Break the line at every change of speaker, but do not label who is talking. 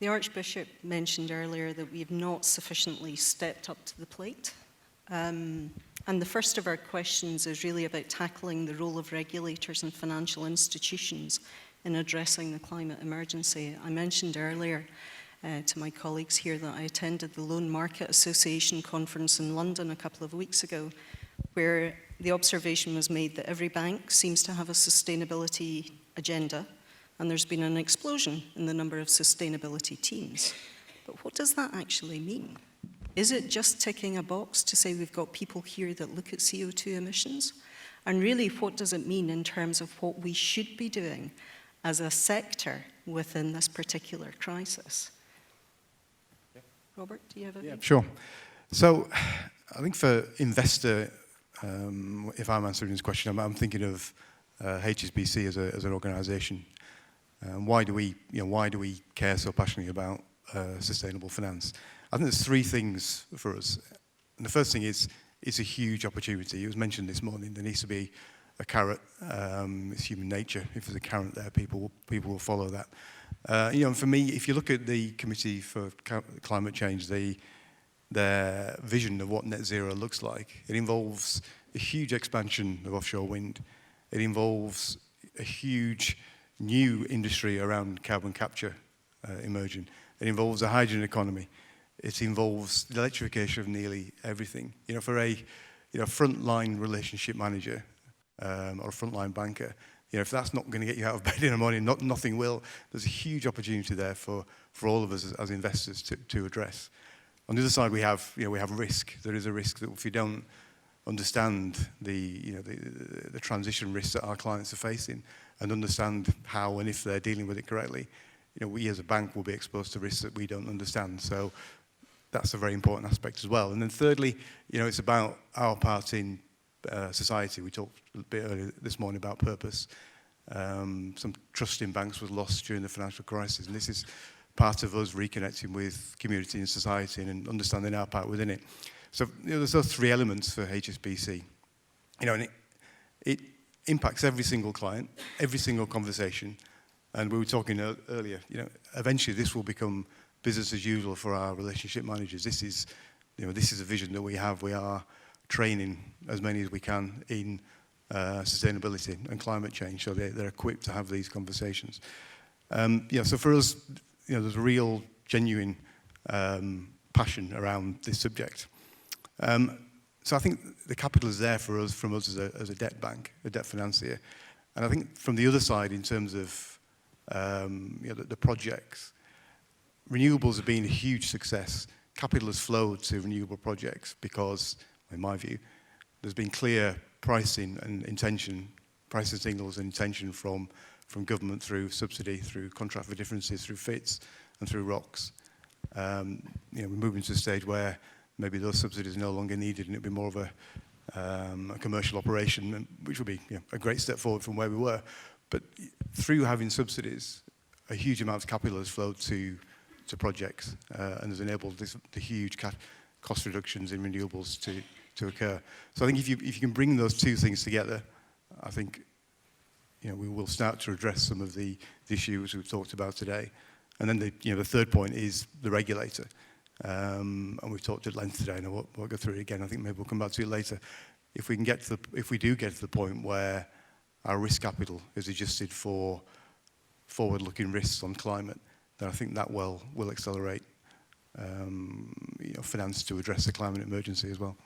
The Archbishop mentioned earlier that we have not sufficiently stepped up to the plate. And the first of our questions is really about tackling the role of regulators and financial institutions in addressing the climate emergency. I mentioned earlier to my colleagues here that I attended the Loan Market Association conference in London a couple of weeks ago, where the observation was made that every bank seems to have a sustainability agenda, and there's been an explosion in the number of sustainability teams. But what does that actually mean? Is it just ticking a box to say we've got people here that look at CO2 emissions? And really, what does it mean in terms of what we should be doing as a sector within this particular crisis? Yeah. Robert, do you have a view?
Sure. So I think for investor, if I'm answering this question, I'm thinking of HSBC as an organisation. Why do we care so passionately about sustainable finance? I think there's three things for us. And the first thing is, it's a huge opportunity. It was mentioned this morning. There needs to be a carrot. It's human nature. If there's a carrot there, people will follow that. And for me, if you look at the Committee for Climate Change, their vision of what net zero looks like, it involves a huge expansion of offshore wind. It involves a huge new industry around carbon capture emerging. It involves a hydrogen economy. It involves the electrification of nearly everything. For a frontline relationship manager or a frontline banker, if that's not going to get you out of bed in the morning, nothing will. There's a huge opportunity there for all of us as investors to address. On the other side, we have risk. There is a risk that if you don't understand the transition risks that our clients are facing and understand how and if they're dealing with it correctly, we as a bank will be exposed to risks that we don't understand. So that's a very important aspect as well. And then thirdly, it's about our part in society. We talked a bit earlier this morning about purpose. Some trust in banks was lost during the financial crisis, and this is part of us reconnecting with community and society and understanding our part within it. So there's those three elements for HSBC. And it impacts every single client, every single conversation. And we were talking earlier, eventually this will become business as usual for our relationship managers. This is a vision that we have. We are training as many as we can in sustainability and climate change, so they're equipped to have these conversations. So for us, there's a real, genuine passion around this subject. So I think the capital is there for us, from us as a debt bank, a debt financier. And I think from the other side, in terms of the projects, renewables have been a huge success. Capital has flowed to renewable projects because, in my view, there's been clear pricing and intention, pricing signals and intention from government through subsidy, through contract for differences, through FITs and through ROCs. We're moving to a stage where maybe those subsidies are no longer needed and it'll be more of a commercial operation, which will be a great step forward from where we were. But through having subsidies, a huge amount of capital has flowed to projects and has enabled the huge cost reductions in renewables to occur. So I think if you can bring those two things together, I think we will start to address some of the issues we've talked about today. And then the third point is the regulator. And we've talked at length today, and I won't go through it again. I think maybe we'll come back to it later. If we do get to the point where our risk capital is adjusted for forward-looking risks on climate, then I think that will accelerate finance to address the climate emergency as well.